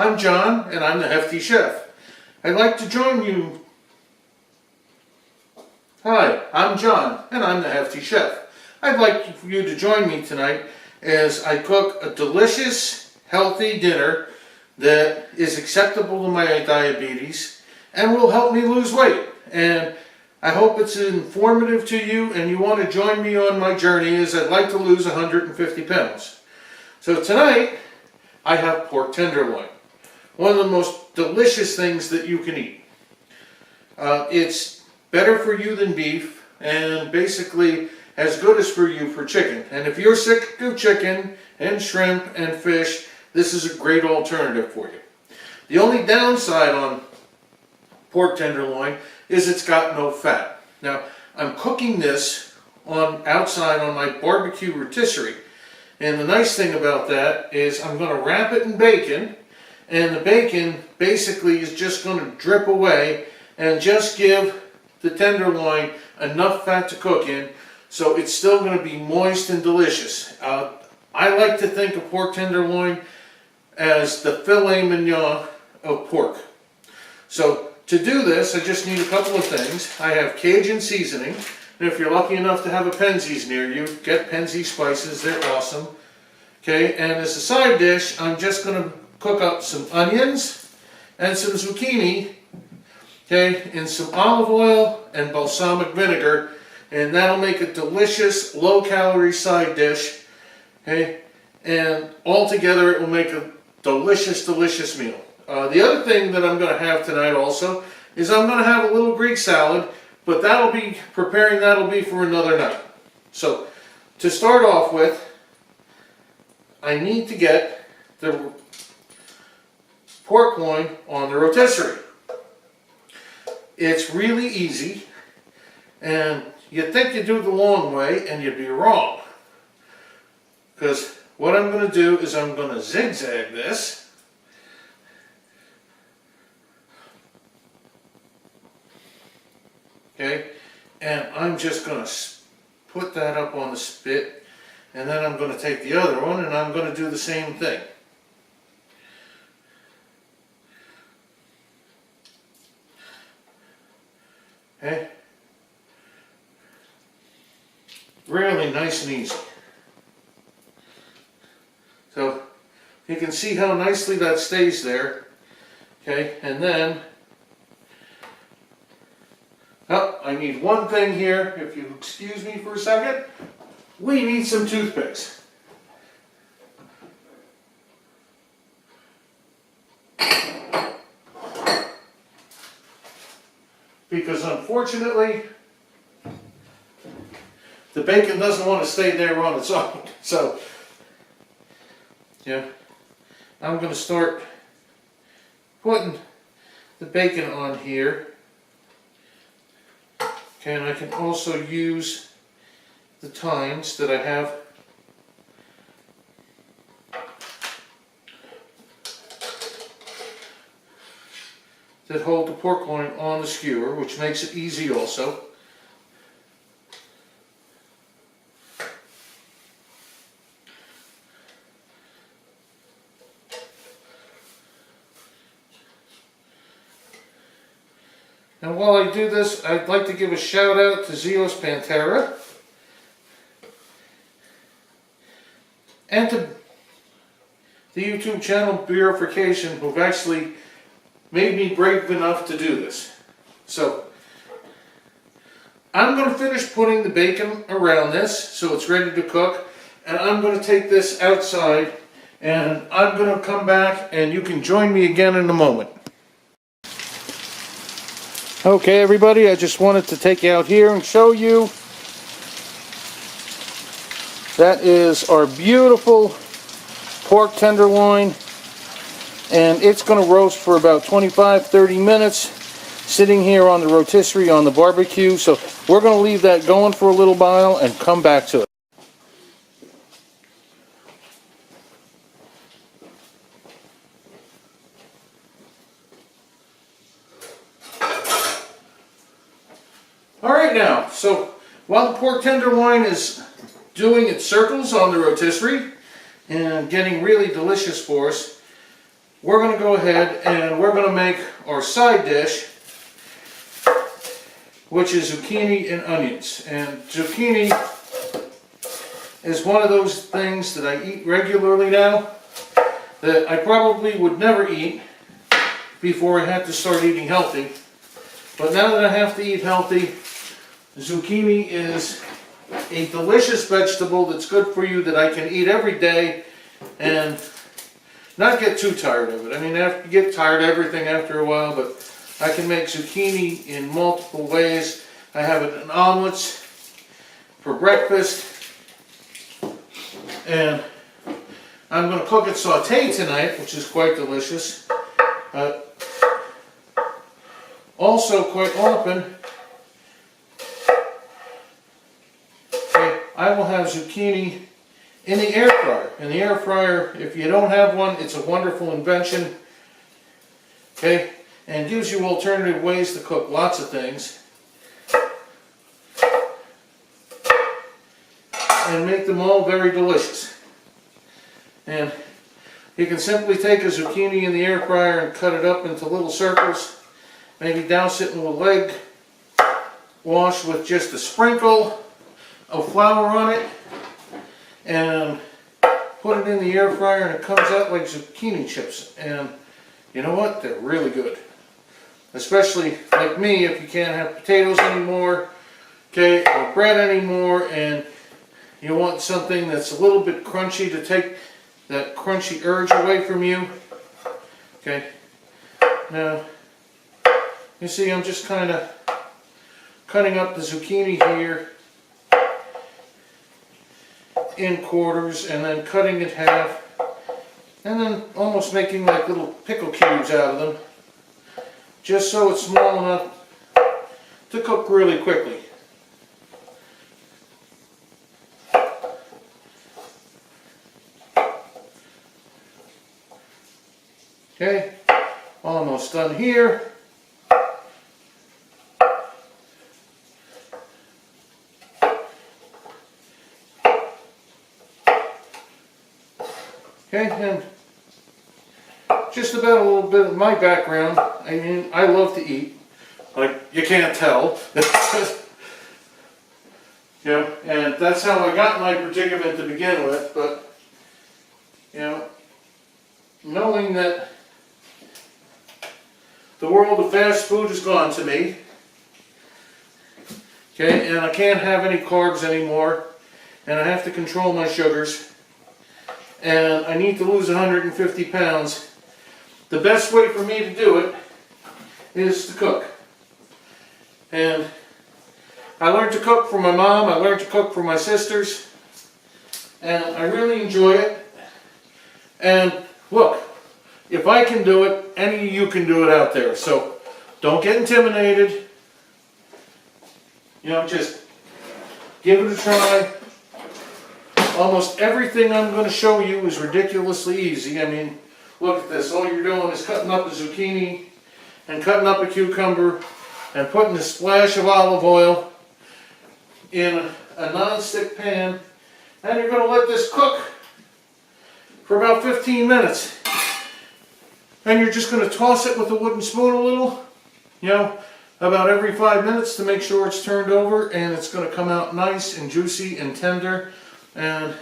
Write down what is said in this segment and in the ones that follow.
I'm John, and I'm the Hefty Chef. I'd like to join you. Hi, I'm John, and I'm the Hefty Chef. I'd like for you to join me tonight as I cook a delicious, healthy dinner that is acceptable to my diabetes and will help me lose weight. And I hope it's informative to you and you want to join me on my journey, as I'd like to lose 150 pounds. So tonight, I have pork tenderloin. One of the most delicious things that you can eat. It's better for you than beef, and basically as good as for you for chicken. And if you're sick of chicken and shrimp and fish, this is a great alternative for you. The only downside on pork tenderloin is it's got no fat. Now, I'm cooking this outside on my barbecue rotisserie. And the nice thing about that is I'm going to wrap it in bacon, and the bacon basically is just going to drip away and just give the tenderloin enough fat to cook in, so it's still going to be moist and delicious. I like to think of pork tenderloin as the filet mignon of pork. So to do this, I just need a couple of things. I have Cajun seasoning, and if you're lucky enough to have a Penzeys near you, get Penzeys spices, they're awesome. Okay, and as a side dish, I'm just going to cook up some onions and some zucchini, okay, and some olive oil and balsamic vinegar, and that'll make a delicious low-calorie side dish, okay, and altogether it will make a delicious, delicious meal. The other thing that I'm going to have tonight also is I'm going to have a little Greek salad, but that'll be for another night. So to start off with, I need to get the pork loin on the rotisserie. It's really easy, and you'd think you do it the long way, and you'd be wrong. Because what I'm going to do is I'm going to zigzag this. Okay, and I'm just going to put that up on the spit, and then I'm going to take the other one and I'm going to do the same thing. Okay, really nice and easy. So you can see how nicely that stays there. Okay, and then I need one thing here, if you excuse me for a second. We need some toothpicks. Because unfortunately, the bacon doesn't want to stay there on its own. So, yeah, I'm going to start putting the bacon on here. Okay, and I can also use the tines that I have that hold the pork loin on the skewer, which makes it easy also. And while I do this, I'd like to give a shout out to Zeos Pantera and to the YouTube channel Beerification, who've actually made me brave enough to do this. So I'm going to finish putting the bacon around this so it's ready to cook, and I'm going to take this outside and I'm going to come back and you can join me again in a moment. Okay, everybody, I just wanted to take you out here and show you. That is our beautiful pork tenderloin, and it's going to roast for about 25-30 minutes sitting here on the rotisserie on the barbecue. So we're going to leave that going for a little while and come back to it. Alright now, so while the pork tenderloin is doing its circles on the rotisserie and getting really delicious for us, we're going to go ahead and we're going to make our side dish, which is zucchini and onions. And zucchini is one of those things that I eat regularly now that I probably would never eat before I had to start eating healthy. But now that I have to eat healthy, zucchini is a delicious vegetable that's good for you that I can eat every day and not get too tired of it. I mean, you get tired of everything after a while, but I can make zucchini in multiple ways. I have it in omelets for breakfast, and I'm going to cook it sauteed tonight, which is quite delicious. Also, quite often, I will have zucchini in the air fryer. And the air fryer, if you don't have one, it's a wonderful invention. Okay, and gives you alternative ways to cook lots of things and make them all very delicious. And you can simply take a zucchini in the air fryer and cut it up into little circles, maybe douse it in a leg wash with just a sprinkle of flour on it, and put it in the air fryer, and it comes out like zucchini chips. And you know what? They're really good. Especially like me, if you can't have potatoes anymore, okay, or bread anymore, and you want something that's a little bit crunchy to take that crunchy urge away from you. Okay. Now, you see, I'm just kind of cutting up the zucchini here in quarters, and then cutting it half, and then almost making like little pickle cubes out of them, just so it's small enough to cook really quickly. Okay, almost done here. Okay, and just about a little bit of my background. I mean, I love to eat. Like, you can't tell. You know, and that's how I got my predicament to begin with. But, you know, knowing that the world of fast food has gone to me, okay, and I can't have any carbs anymore, and I have to control my sugars, and I need to lose 150 pounds, the best way for me to do it is to cook. And I learned to cook for my mom, I learned to cook for my sisters, and I really enjoy it. And look, if I can do it, any of you can do it out there. So don't get intimidated. You know, just give it a try. Almost everything I'm going to show you is ridiculously easy. I mean, look at this. All you're doing is cutting up a zucchini and cutting up a cucumber and putting a splash of olive oil in a non-stick pan. And you're going to let this cook for about 15 minutes. And you're just going to toss it with a wooden spoon a little, you know, about every 5 minutes to make sure it's turned over, and it's going to come out nice and juicy and tender. And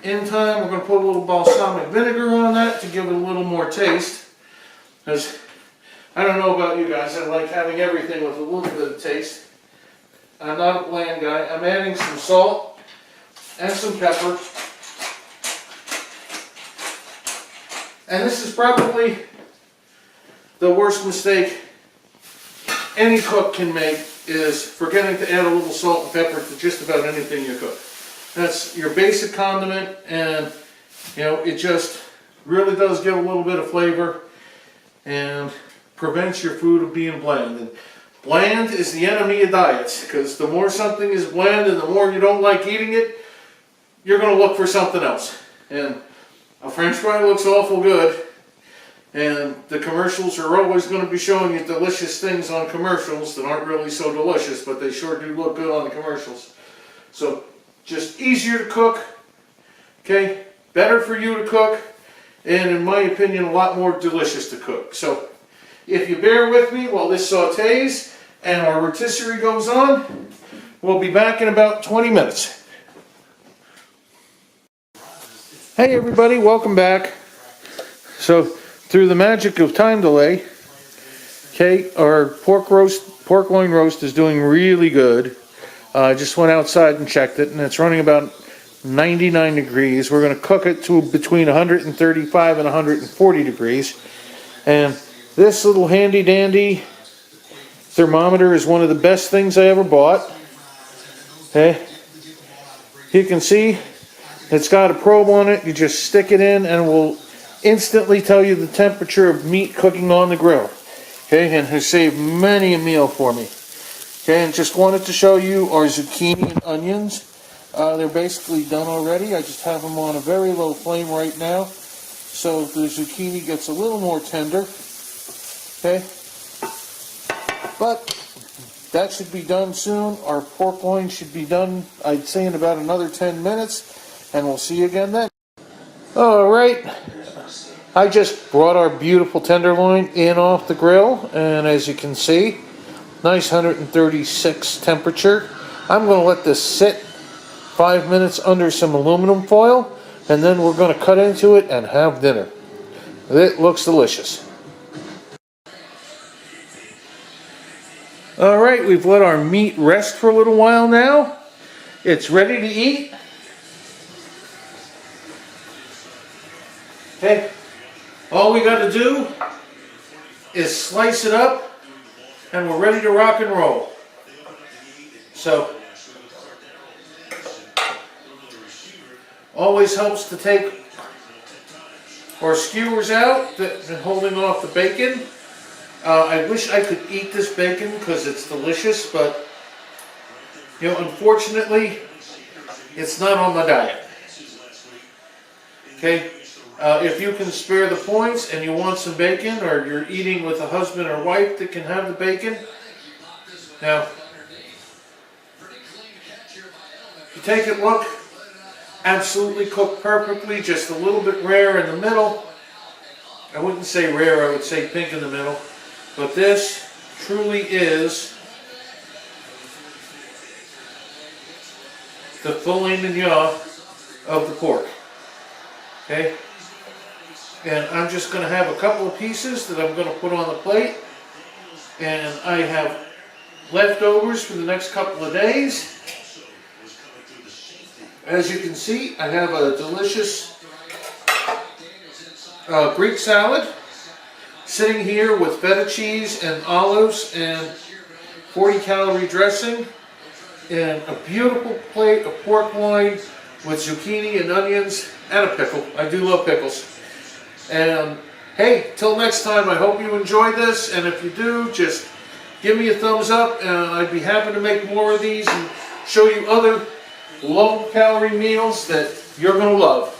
in time, we're going to put a little balsamic vinegar on that to give it a little more taste. Because I don't know about you guys, I like having everything with a little bit of taste. I'm not a bland guy. I'm adding some salt and some pepper. And this is probably the worst mistake any cook can make, is forgetting to add a little salt and pepper to just about anything you cook. That's your basic condiment, and you know, it just really does give a little bit of flavor and prevents your food of being bland. And bland is the enemy of diets, because the more something is bland and the more you don't like eating it, you're going to look for something else. And a French fry looks awful good, and the commercials are always going to be showing you delicious things on commercials that aren't really so delicious, but they sure do look good on the commercials. So just easier to cook, okay, better for you to cook, and in my opinion, a lot more delicious to cook. So if you bear with me while this sautés and our rotisserie goes on, we'll be back in about 20 minutes. Hey everybody, welcome back. So through the magic of time delay, okay, our pork loin roast is doing really good. I just went outside and checked it, and it's running about 99 degrees. We're going to cook it to between 135 and 140 degrees. And this little handy dandy thermometer is one of the best things I ever bought. Okay, you can see it's got a probe on it. You just stick it in and it will instantly tell you the temperature of meat cooking on the grill. Okay, and has saved many a meal for me. Okay, and just wanted to show you our zucchini and onions. They're basically done already. I just have them on a very low flame right now, so the zucchini gets a little more tender. Okay, but that should be done soon. Our pork loin should be done, I'd say, in about another 10 minutes, and we'll see you again then. All right, I just brought our beautiful tenderloin in off the grill, and as you can see, nice 136 temperature. I'm going to let this sit 5 minutes under some aluminum foil, and then we're going to cut into it and have dinner. It looks delicious. All right, we've let our meat rest for a little while now. It's ready to eat. Okay, all we got to do is slice it up, and we're ready to rock and roll. So, always helps to take our skewers out and holding off the bacon. I wish I could eat this bacon because it's delicious, but you know, unfortunately, it's not on my diet. Okay, if you can spare the points and you want some bacon, or you're eating with a husband or wife that can have the bacon, now, you take it, look, absolutely cooked perfectly, just a little bit rare in the middle. I wouldn't say rare, I would say pink in the middle. But this truly is the filet mignon of the pork. Okay? And I'm just going to have a couple of pieces that I'm going to put on the plate. And I have leftovers for the next couple of days. As you can see, I have a delicious Greek salad sitting here with feta cheese and olives and 40-calorie dressing, and a beautiful plate of pork loin with zucchini and onions and a pickle. I do love pickles. And hey, till next time, I hope you enjoyed this, and if you do, just give me a thumbs up, and I'd be happy to make more of these and show you other low-calorie meals that you're going to love.